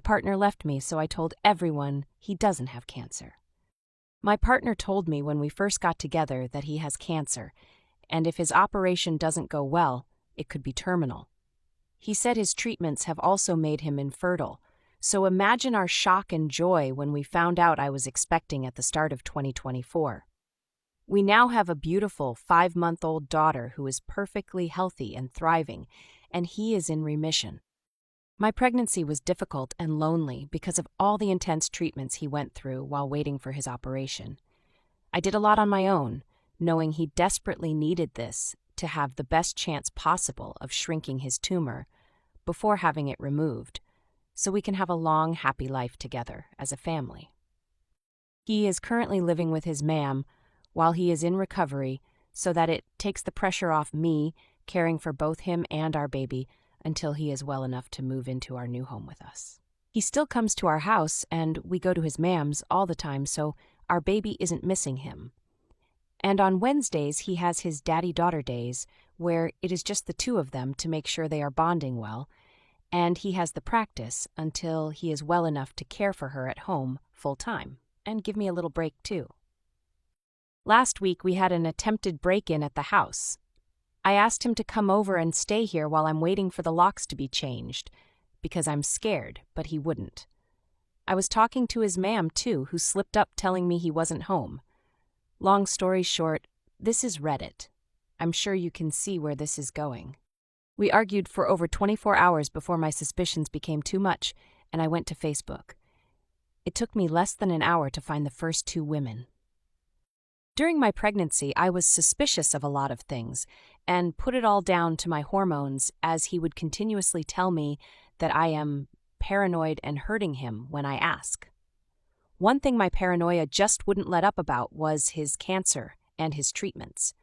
partner left me, so I told everyone he doesn't have cancer. My partner told me when we first got together that he has cancer, and if his operation doesn't go well, it could be terminal. He said his treatments have also made him infertile, so imagine our shock and joy when we found out I was expecting at the start of 2024. We now have a beautiful 5-month-old daughter who is perfectly healthy and thriving, and he is in remission. My pregnancy was difficult and lonely because of all the intense treatments he went through while waiting for his operation. I did a lot on my own, knowing he desperately needed this to have the best chance possible of shrinking his tumor before having it removed, so we can have a long, happy life together as a family. He is currently living with his ma'am while he is in recovery so that it takes the pressure off me caring for both him and our baby until he is well enough to move into our new home with us. He still comes to our house and we go to his ma'am's all the time, so our baby isn't missing him. And on Wednesdays, he has his daddy-daughter days, where it is just the two of them to make sure they are bonding well, and he has the practice until he is well enough to care for her at home full-time, and give me a little break too. Last week, we had an attempted break-in at the house. I asked him to come over and stay here while I'm waiting for the locks to be changed, because I'm scared, but he wouldn't. I was talking to his ma'am, too, who slipped up telling me he wasn't home. Long story short, this is Reddit. I'm sure you can see where this is going. We argued for over 24 hours before my suspicions became too much, and I went to Facebook. It took me less than an hour to find the first 2 women. During my pregnancy, I was suspicious of a lot of things and put it all down to my hormones, as he would continuously tell me that I am paranoid and hurting him when I ask. One thing my paranoia just wouldn't let up about was his cancer and his treatments.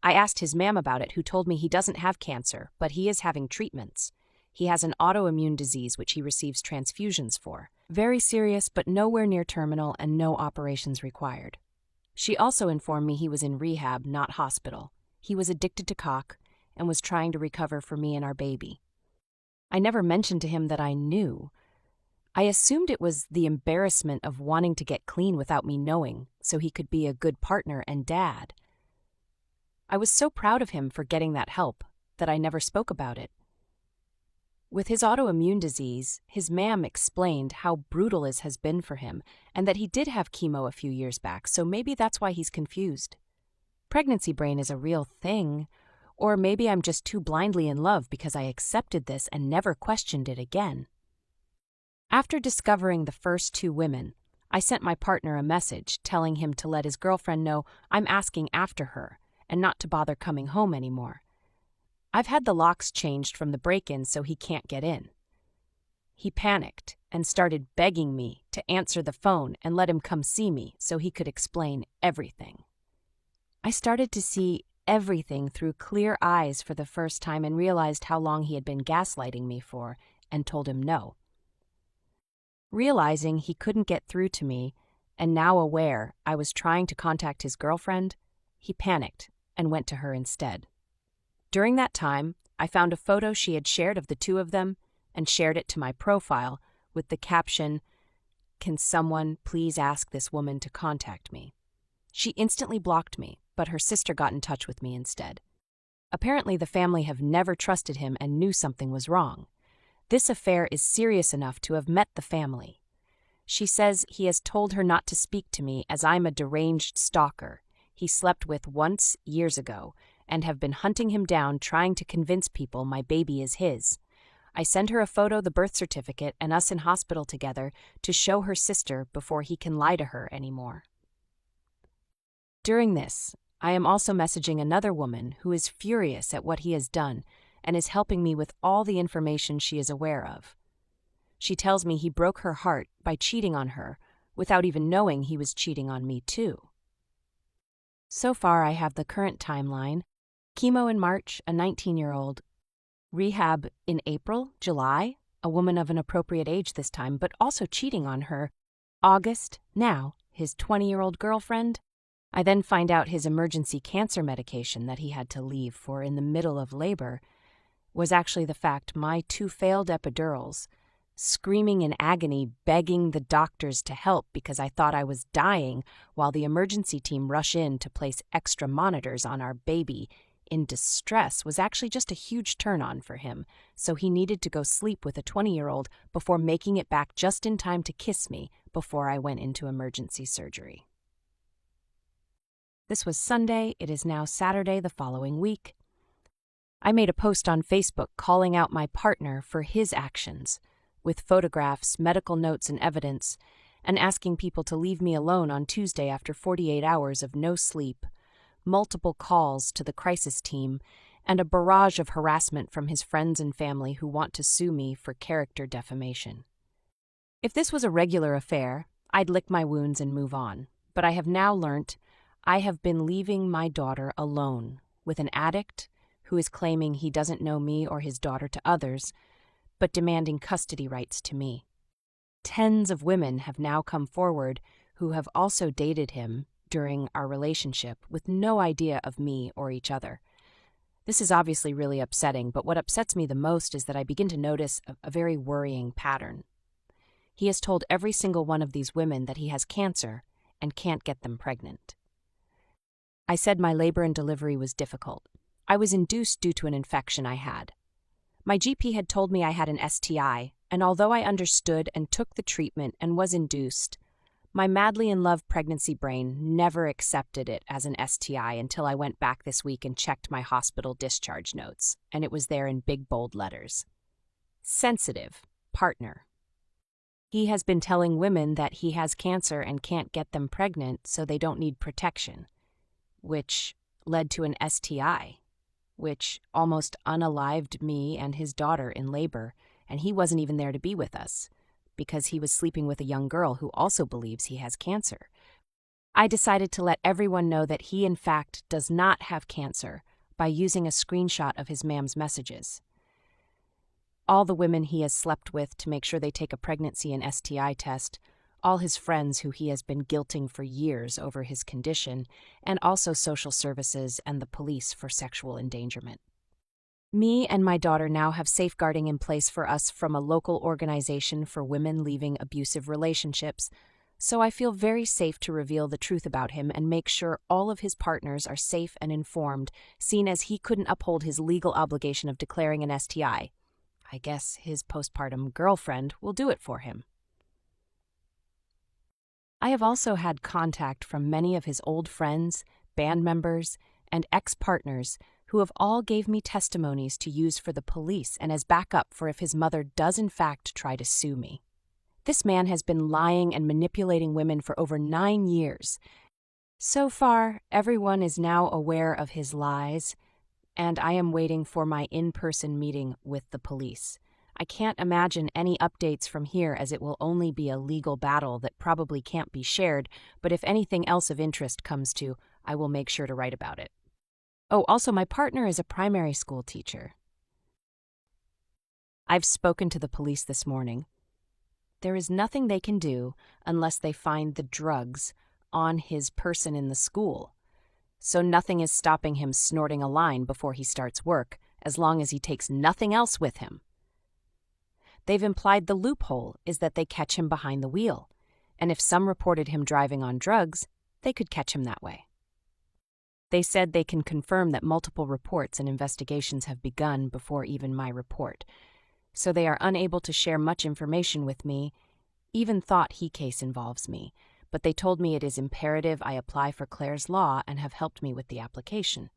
I asked his ma'am about it, who told me he doesn't have cancer, but he is having treatments. He has an autoimmune disease which he receives transfusions for. Very serious, but nowhere near terminal and no operations required. She also informed me he was in rehab, not hospital. He was addicted to cock and was trying to recover for me and our baby. I never mentioned to him that I knew. I assumed it was the embarrassment of wanting to get clean without me knowing, so he could be a good partner and dad. I was so proud of him for getting that help that I never spoke about it. With his autoimmune disease, his ma'am explained how brutal it has been for him and that he did have chemo a few years back, so maybe that's why he's confused. Pregnancy brain is a real thing, or maybe I'm just too blindly in love because I accepted this and never questioned it again. After discovering the first 2 women, I sent my partner a message telling him to let his girlfriend know I'm asking after her and not to bother coming home anymore. I've had the locks changed from the break-in so he can't get in. He panicked and started begging me to answer the phone and let him come see me so he could explain everything. I started to see everything through clear eyes for the first time and realized how long he had been gaslighting me for, and told him no. Realizing he couldn't get through to me, and now aware I was trying to contact his girlfriend, he panicked and went to her instead. During that time, I found a photo she had shared of the 2 of them and shared it to my profile with the caption, "Can someone please ask this woman to contact me?" She instantly blocked me, but her sister got in touch with me instead. Apparently, the family have never trusted him and knew something was wrong. This affair is serious enough to have met the family. She says he has told her not to speak to me as I'm a deranged stalker he slept with once years ago and have been hunting him down trying to convince people my baby is his. I send her a photo, the birth certificate, and us in hospital together to show her sister before he can lie to her anymore. During this, I am also messaging another woman who is furious at what he has done and is helping me with all the information she is aware of. She tells me he broke her heart by cheating on her without even knowing he was cheating on me too. So far, I have the current timeline: chemo in March, a 19-year-old, rehab in April, July, a woman of an appropriate age this time, but also cheating on her, August, now, his 20-year-old girlfriend. I then find out his emergency cancer medication that he had to leave for in the middle of labor was actually the fact my 2 failed epidurals screaming in agony, begging the doctors to help because I thought I was dying, while the emergency team rushed in to place extra monitors on our baby in distress, was actually just a huge turn-on for him, so he needed to go sleep with a 20-year-old before making it back just in time to kiss me before I went into emergency surgery. This was Sunday. It is now Saturday the following week. I made a post on Facebook calling out my partner for his actions, with photographs, medical notes, and evidence, and asking people to leave me alone on Tuesday after 48 hours of no sleep, multiple calls to the crisis team, and a barrage of harassment from his friends and family who want to sue me for character defamation. If this was a regular affair, I'd lick my wounds and move on, but I have now learnt I have been leaving my daughter alone with an addict who is claiming he doesn't know me or his daughter to others, but demanding custody rights to me. Tens of women have now come forward who have also dated him during our relationship with no idea of me or each other. This is obviously really upsetting, but what upsets me the most is that I begin to notice a very worrying pattern. He has told every single one of these women that he has cancer and can't get them pregnant. I said my labor and delivery was difficult. I was induced due to an infection I had. My GP had told me I had an STI, and although I understood and took the treatment and was induced, my madly in love pregnancy brain never accepted it as an STI until I went back this week and checked my hospital discharge notes, and it was there in big bold letters. Sensitive, partner. He has been telling women that he has cancer and can't get them pregnant so they don't need protection, which led to an STI, which almost unalived me and his daughter in labor, and he wasn't even there to be with us, because he was sleeping with a young girl who also believes he has cancer. I decided to let everyone know that he, in fact, does not have cancer by using a screenshot of his mom's messages. All the women he has slept with to make sure they take a pregnancy and STI test, all his friends who he has been guilting for years over his condition, and also social services and the police for sexual endangerment. Me and my daughter now have safeguarding in place for us from a local organization for women leaving abusive relationships, so I feel very safe to reveal the truth about him and make sure all of his partners are safe and informed, seeing as he couldn't uphold his legal obligation of declaring an STI. I guess his postpartum girlfriend will do it for him. I have also had contact from many of his old friends, band members, and ex-partners who have all gave me testimonies to use for the police and as backup for if his mother does in fact try to sue me. This man has been lying and manipulating women for over 9 years. So far, everyone is now aware of his lies, and I am waiting for my in-person meeting with the police. I can't imagine any updates from here as it will only be a legal battle that probably can't be shared, but if anything else of interest comes to, I will make sure to write about it. Oh, also my partner is a primary school teacher. I've spoken to the police this morning. There is nothing they can do unless they find the drugs on his person in the school. So nothing is stopping him snorting a line before he starts work, as long as he takes nothing else with him. They've implied the loophole is that they catch him behind the wheel, and if some reported him driving on drugs, they could catch him that way. They said they can confirm that multiple reports and investigations have begun before even my report, so they are unable to share much information with me, even thought he case involves me, but they told me it is imperative I apply for Claire's Law and have helped me with the application.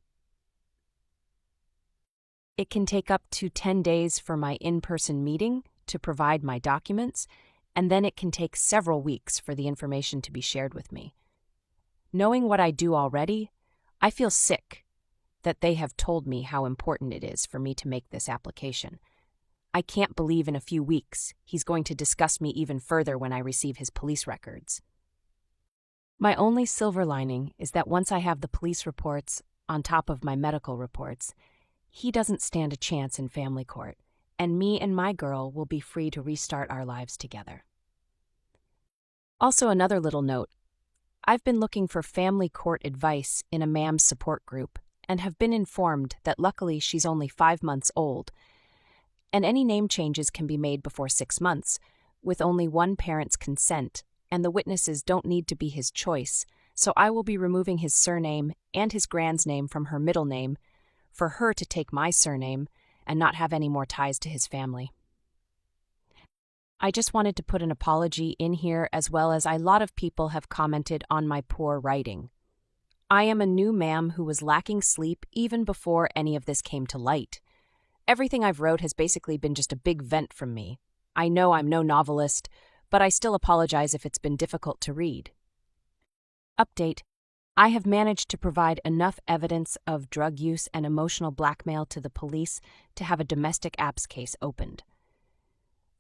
It can take up to 10 days for my in-person meeting to provide my documents, and then it can take several weeks for the information to be shared with me. Knowing what I do already, I feel sick that they have told me how important it is for me to make this application. I can't believe in a few weeks he's going to discuss me even further when I receive his police records. My only silver lining is that once I have the police reports on top of my medical reports, he doesn't stand a chance in family court, and me and my girl will be free to restart our lives together. Also, another little note. I've been looking for family court advice in a MAM support group and have been informed that luckily she's only 5 months old. and any name changes can be made before 6 months, with only one parent's consent, and the witnesses don't need to be his choice, so I will be removing his surname and his grand's name from her middle name for her to take my surname and not have any more ties to his family. I just wanted to put an apology in here, as well as a lot of people have commented on my poor writing. I am a new ma'am who was lacking sleep even before any of this came to light. Everything I've wrote has basically been just a big vent from me. I know I'm no novelist, but I still apologize if it's been difficult to read. Update: I have managed to provide enough evidence of drug use and emotional blackmail to the police to have a domestic abuse case opened.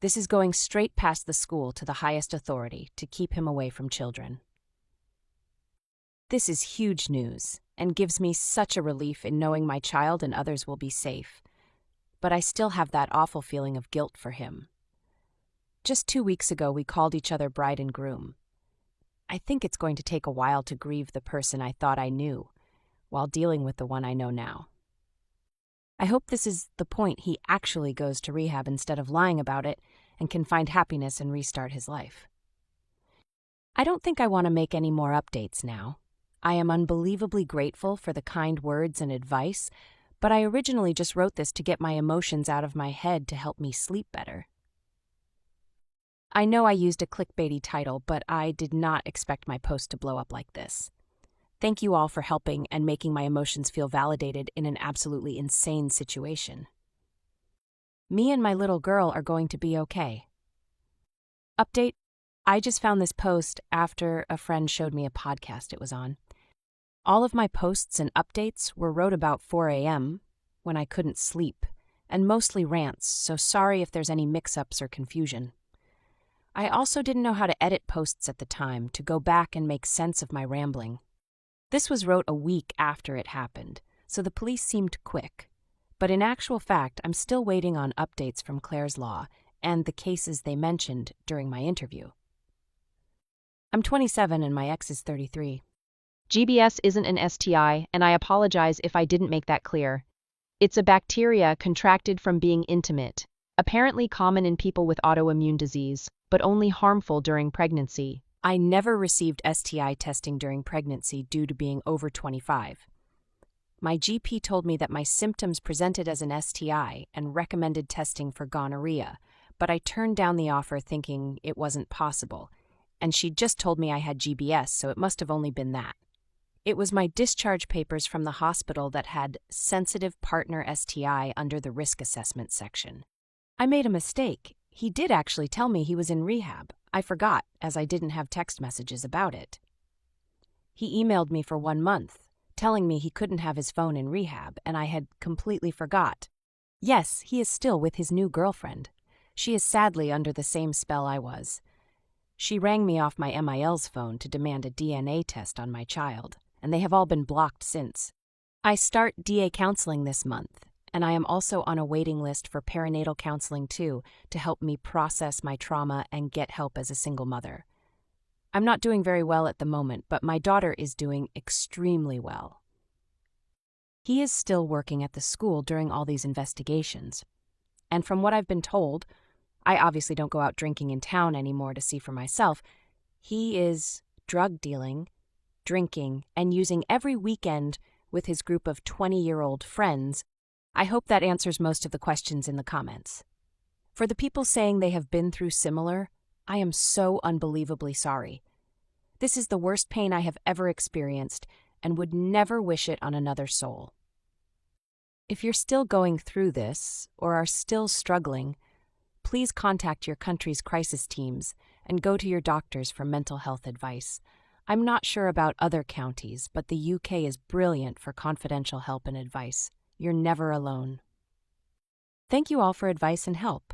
This is going straight past the school to the highest authority to keep him away from children. This is huge news and gives me such a relief in knowing my child and others will be safe. But I still have that awful feeling of guilt for him. Just 2 weeks ago, we called each other bride and groom. I think it's going to take a while to grieve the person I thought I knew, while dealing with the one I know now. I hope this is the point he actually goes to rehab instead of lying about it and can find happiness and restart his life. I don't think I want to make any more updates now. I am unbelievably grateful for the kind words and advice, but I originally just wrote this to get my emotions out of my head to help me sleep better. I know I used a clickbaity title, but I did not expect my post to blow up like this. Thank you all for helping and making my emotions feel validated in an absolutely insane situation. Me and my little girl are going to be okay. Update: I just found this post after a friend showed me a podcast it was on. All of my posts and updates were wrote about 4 a.m. when I couldn't sleep, and mostly rants, so sorry if there's any mix-ups or confusion. I also didn't know how to edit posts at the time to go back and make sense of my rambling. This was wrote a week after it happened, so the police seemed quick. But in actual fact, I'm still waiting on updates from Claire's Law and the cases they mentioned during my interview. I'm 27 and my ex is 33. GBS isn't an STI, and I apologize if I didn't make that clear. It's a bacteria contracted from being intimate, apparently common in people with autoimmune disease, but only harmful during pregnancy. I never received STI testing during pregnancy due to being over 25. My GP told me that my symptoms presented as an STI and recommended testing for gonorrhea, but I turned down the offer thinking it wasn't possible, and she just told me I had GBS, so it must have only been that. It was my discharge papers from the hospital that had sensitive partner STI under the risk assessment section. I made a mistake. He did actually tell me he was in rehab. I forgot, as I didn't have text messages about it. He emailed me for 1 month, telling me he couldn't have his phone in rehab, and I had completely forgot. Yes, he is still with his new girlfriend. She is sadly under the same spell I was. She rang me off my MIL's phone to demand a DNA test on my child, and they have all been blocked since. I start DA counseling this month, and I am also on a waiting list for perinatal counseling too, to help me process my trauma and get help as a single mother. I'm not doing very well at the moment, but my daughter is doing extremely well. He is still working at the school during all these investigations. And from what I've been told, I obviously don't go out drinking in town anymore to see for myself, he is drug dealing, drinking, and using every weekend with his group of 20-year-old friends. I hope that answers most of the questions in the comments. For the people saying they have been through similar, I am so unbelievably sorry. This is the worst pain I have ever experienced and would never wish it on another soul. If you're still going through this or are still struggling, please contact your country's crisis teams and go to your doctors for mental health advice. I'm not sure about other counties, but the UK is brilliant for confidential help and advice. You're never alone. Thank you all for advice and help.